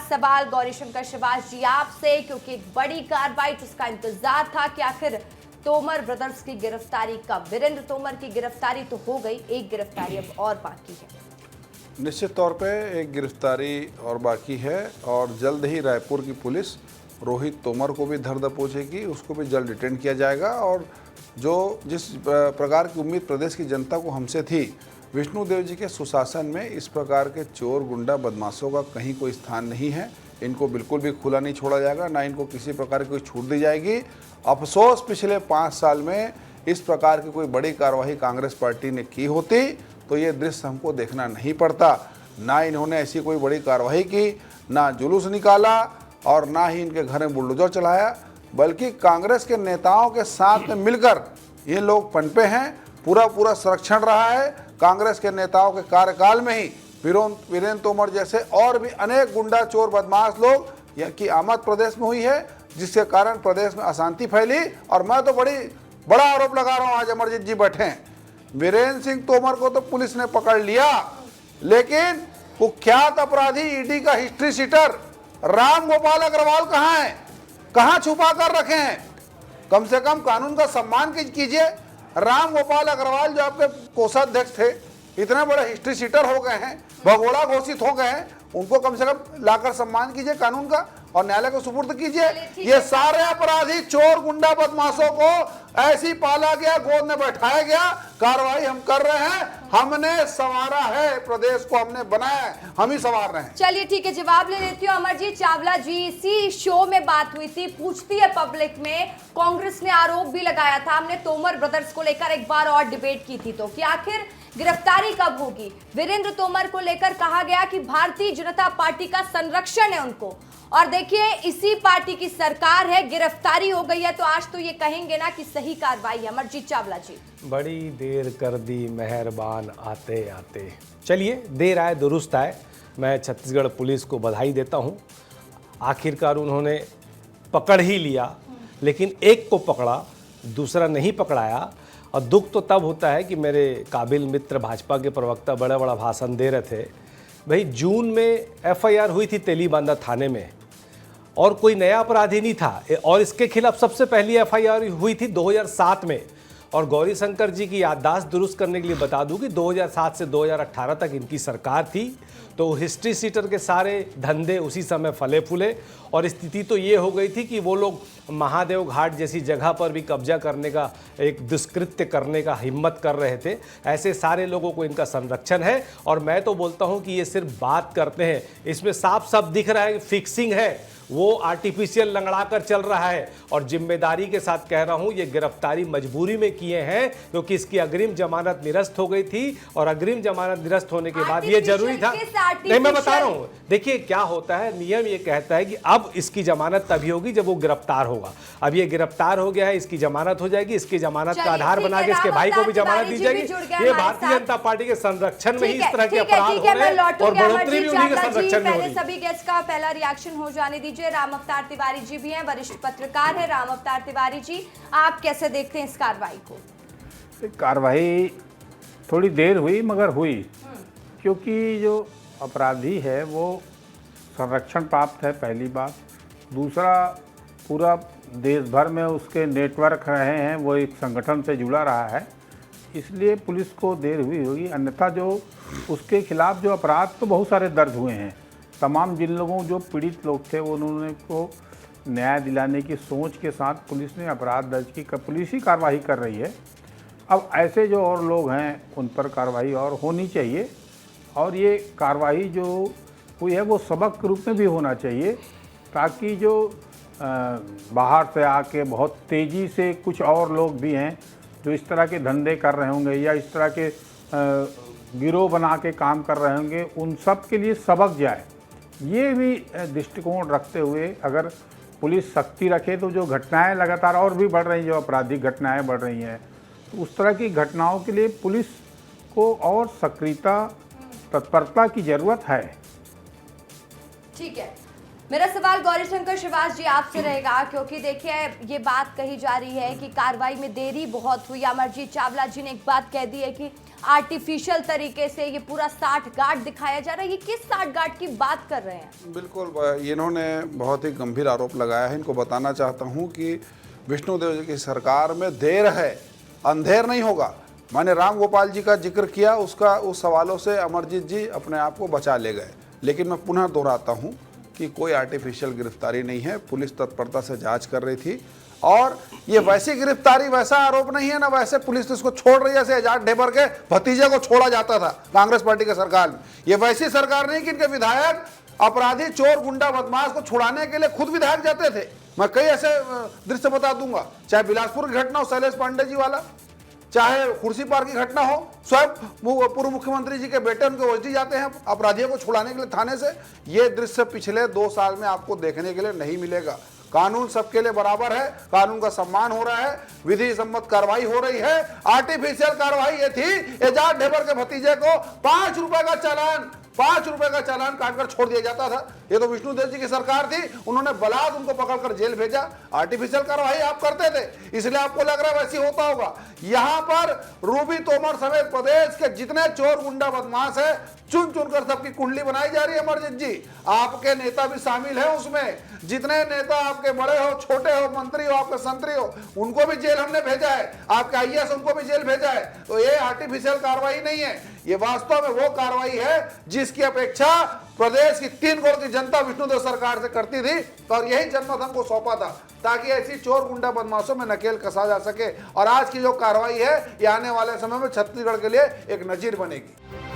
सवाल गौरीशंकर श्रीवास्तव जी आपसे, क्योंकि एक बड़ी कार्रवाई जिसका इंतजार था कि आखिर तोमर ब्रदर्स की गिरफ्तारी कब। वीरेंद्र तोमर की गिरफ्तारी तो हो गई, एक गिरफ्तारी अब और बाकी है। निश्चित तौर पे एक गिरफ्तारी और बाकी है और जल्द ही रायपुर की पुलिस रोहित तोमर को भी धर दबोचेगी, उसको भी जल्द डिटेन किया जाएगा। और जो जिस प्रकार की उम्मीद प्रदेश की जनता को हमसे थी, विष्णुदेव जी के सुशासन में इस प्रकार के चोर गुंडा बदमाशों का कहीं कोई स्थान नहीं है। इनको बिल्कुल भी खुला नहीं छोड़ा जाएगा, ना इनको किसी प्रकार की कोई छूट दी जाएगी। अफसोस पिछले 5 साल में इस प्रकार की कोई बड़ी कार्रवाई कांग्रेस पार्टी ने की होती तो ये दृश्य हमको देखना नहीं पड़ता। ना इन्होंने ऐसी कोई बड़ी कार्रवाई की, ना जुलूस निकाला और ना ही इनके घर में बुलडोजर चलाया, बल्कि कांग्रेस के नेताओं के साथ में मिलकर ये लोग पनपे हैं। पूरा संरक्षण रहा है कांग्रेस के नेताओं के कार्यकाल में ही। वीरेंद्र तोमर जैसे और भी अनेक गुंडा चोर बदमाश लोग की आमद प्रदेश में हुई है, जिसके कारण प्रदेश में अशांति फैली। और मैं तो बड़ा आरोप लगा रहा हूँ, आज अमरजीत जी बैठे हैं, वीरेंद्र सिंह तोमर को तो पुलिस ने पकड़ लिया, लेकिन कुख्यात अपराधी ईडी का हिस्ट्री शीटर राम गोपाल अग्रवाल कहाँ है, कहाँ छुपा कर रखे हैं? कम से कम कानून का सम्मान कीजिए। राम गोपाल अग्रवाल जो आपके कोषाध्यक्ष थे, इतने बड़े हिस्ट्री शीटर हो गए हैं, भगोड़ा घोषित हो गए हैं, उनको कम से कम लाकर सम्मान कीजिए कानून का और न्यायालय को सुपुर्द कीजिए। ये सारे अपराधी चोर गुंडा बदमाशों को ऐसी पाला गया, गोद में बैठाया गया। कार्रवाई हम कर रहे हैं, हमने संवारा है प्रदेश को, हमने बनाया है, हम ही संवार रहे हैं। चलिए ठीक है, जवाब ले लेती हूँ। अमरजीत चावला जी, इसी शो में बात हुई थी, पूछती है पब्लिक में, कांग्रेस ने आरोप भी लगाया था, हमने तोमर ब्रदर्स को लेकर एक बार और डिबेट की थी, तो कि आखिर गिरफ्तारी कब होगी। वीरेंद्र तोमर को लेकर कहा गया कि भारतीय जनता पार्टी का संरक्षण है उनको, और देखिए इसी पार्टी की सरकार है, गिरफ्तारी हो गई है, तो आज तो ये कहेंगे ना कि सही कार्रवाई है। अमरजीत चावला जी, बड़ी देर कर दी मेहरबान आते आते। चलिए, देर आए दुरुस्त आए। मैं छत्तीसगढ़ पुलिस को बधाई देता हूँ, आखिरकार उन्होंने पकड़ ही लिया, लेकिन एक को पकड़ा, दूसरा नहीं पकड़ाया। और दुख तो तब होता है कि मेरे काबिल मित्र भाजपा के प्रवक्ता बड़ा भाषण दे रहे थे। भाई, जून में एफआईआर हुई थी तेलीबांधा थाने में और कोई नया अपराधी नहीं था, और इसके खिलाफ सबसे पहली एफआईआर हुई थी 2007 में। और गौरीशंकर जी की याददाश्त दुरुस्त करने के लिए बता दूं कि 2007 से 2018 तक इनकी सरकार थी, तो हिस्ट्री सीटर के सारे धंधे उसी समय फले फूले और स्थिति तो ये हो गई थी कि वो लोग महादेव घाट जैसी जगह पर भी कब्जा करने का, एक दुष्कृत्य करने का हिम्मत कर रहे थे। ऐसे सारे लोगों को इनका संरक्षण है। और मैं तो बोलता हूँ कि ये सिर्फ बात करते हैं, इसमें साफ साफ दिख रहा है कि फिक्सिंग है, वो आर्टिफिशियल लंगड़ा कर चल रहा है। और जिम्मेदारी के साथ कह रहा हूं, ये गिरफ्तारी मजबूरी में किए हैं, क्योंकि इसकी अग्रिम जमानत निरस्त हो गई थी, और अग्रिम जमानत निरस्त होने के बाद ये जरूरी था। नहीं, मैं बता रहा हूं, देखिए क्या होता है, नियम ये कहता है कि अब इसकी जमानत तभी होगी जब वो गिरफ्तार होगा। अब ये गिरफ्तार हो गया है, इसकी जमानत हो जाएगी, इसकी जमानत का आधार बना के इसके भाई को भी जमानत दी जाएगी। ये भारतीय जनता पार्टी के संरक्षण में ही इस तरह के अपराध हो रहे हैं और बढ़ोतरी भी उन्हीं के संरक्षण में हो रही है। सभी गेस्ट का पहला रिएक्शन हो जाने दीजिए। राम अवतार तिवारी जी भी हैं, वरिष्ठ पत्रकार हैं। राम अवतार तिवारी जी, आप कैसे देखते हैं इस कार्रवाई को? कार्रवाई थोड़ी देर हुई मगर हुई, क्योंकि जो अपराधी है वो संरक्षण प्राप्त है, पहली बात। दूसरा, पूरा देश भर में उसके नेटवर्क रहे हैं, वो एक संगठन से जुड़ा रहा है, इसलिए पुलिस को देर हुई होगी। अन्यथा जो उसके खिलाफ जो अपराध तो बहुत सारे दर्ज हुए हैं, तमाम जिन लोगों जो पीड़ित लोग थे उन्होंने को न्याय दिलाने की सोच के साथ पुलिस ने अपराध दर्ज की, पुलिस ही कार्रवाई कर रही है। अब ऐसे जो और लोग हैं उन पर कार्रवाई और होनी चाहिए, और ये कार्रवाई जो हुई है वो सबक के रूप में भी होना चाहिए, ताकि जो बाहर से आके बहुत तेज़ी से कुछ और लोग भी हैं जो इस तरह के धंधे कर रहे होंगे या इस तरह के गिरोह बना के काम कर रहे होंगे, उन सब के लिए सबक जाए। ये भी दृष्टिकोण रखते हुए अगर पुलिस सख्ती रखे तो जो घटनाएं लगातार और भी बढ़ रही हैं, जो आपराधिक घटनाएं बढ़ रही हैं, तो उस तरह की घटनाओं के लिए पुलिस को और सक्रियता, तत्परता की ज़रूरत है। ठीक है, मेरा सवाल गौरीशंकर श्रीवास्तव जी आपसे रहेगा, क्योंकि देखिए ये बात कही जा रही है कि कार्रवाई में देरी बहुत हुई। अमरजीत चावला जी ने एक बात कह दी है कि आर्टिफिशियल तरीके से ये पूरा साठगांठ दिखाया जा रहा है। ये किस साठगांठ की बात कर रहे हैं? बिल्कुल, इन्होंने बहुत ही गंभीर आरोप लगाया है। इनको बताना चाहता हूं कि विष्णुदेव जी की सरकार में देर है, अंधेर नहीं होगा। मैंने राम गोपाल जी का जिक्र किया, उस सवालों से अमरजीत जी अपने आप को बचा ले गए। लेकिन मैं पुनः दोहराता हूं कि कोई आर्टिफिशियल गिरफ्तारी नहीं है। पुलिस तत्परता से जांच कर रही थी और ये वैसी गिरफ्तारी, वैसा आरोप नहीं है ना वैसे पुलिस इसको छोड़ रही है जैसे एजाज ढेबर के भतीजे को छोड़ा जाता था कांग्रेस पार्टी के सरकार में। ये वैसी सरकार नहीं कि इनके विधायक अपराधी, चोर, गुंडा, बदमाश को छुड़ाने के लिए खुद विधायक जाते थे। मैं कई ऐसे दृश्य बता दूंगा, चाहे बिलासपुर की घटना हो शैलेश पांडे जी वाला, चाहे कुर्सी पार की घटना हो, स्वयं पूर्व मुख्यमंत्री जी के बेटे उनके ओझी जाते हैं अपराधियों को छुड़ाने के लिए थाने से। ये दृश्य पिछले 2 साल में आपको देखने के लिए नहीं मिलेगा। कानून सबके लिए बराबर है, कानून का सम्मान हो रहा है, विधि सम्मत कार्रवाई हो रही है। आर्टिफिशियल कार्रवाई ये थी, एजाज ढेबर के भतीजे को 5 रुपए का चालान काटकर छोड़ दिया जाता था। ये तो विष्णुदेव जी की सरकार थी, उन्होंने बलात् उनको पकड़कर जेल भेजा। आर्टिफिशियल कार्रवाई आप करते थे, इसलिए आपको लग रहा है वैसे होता होगा। यहां पर रूबी तोमर समेत प्रदेश के जितने चोर, गुंडा, बदमाश है, चुन चुनकर सबकी कुंडली बनाई जा रही है। अमरजीत जी, आपके नेता भी शामिल है उसमें। जितने नेता आपके बड़े हो, छोटे हो, मंत्री हो, आपके संतरी हो, उनको भी जेल हमने भेजा है। आपके आईएएस उनको भी जेल भेजा है। तो ये आर्टिफिशियल कार्रवाई नहीं है, ये वास्तव में वो कार्रवाई है जिसकी अपेक्षा प्रदेश की 3 करोड़ की जनता विष्णुदेव सरकार से करती थी। और यही जनमत हमको सौंपा था ताकि ऐसी चोर, गुंडा, बदमाशों में नकेल कसा जा सके। और आज की जो कार्रवाई है, ये आने वाले समय में छत्तीसगढ़ के लिए एक नजीर बनेगी।